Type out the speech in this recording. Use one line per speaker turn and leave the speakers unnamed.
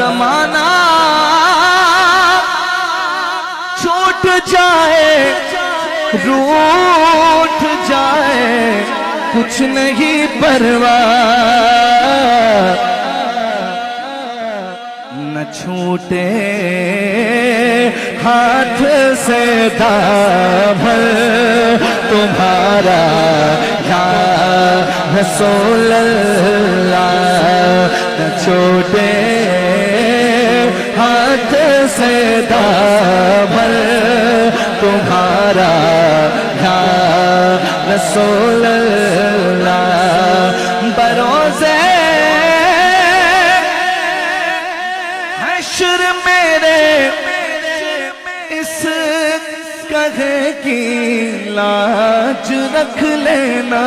زمانہ چھوٹ جائے روٹھ جائے کچھ نہیں پرواہ، نہ چھوٹے ہاتھ سے دامن تمہارا یا رسول اللہ، نہ چھوٹے ہاتھ سے دامن تمہارا یا رسول اللہ۔ بروزے حشر میرے اس کہے کی لاج رکھ لینا،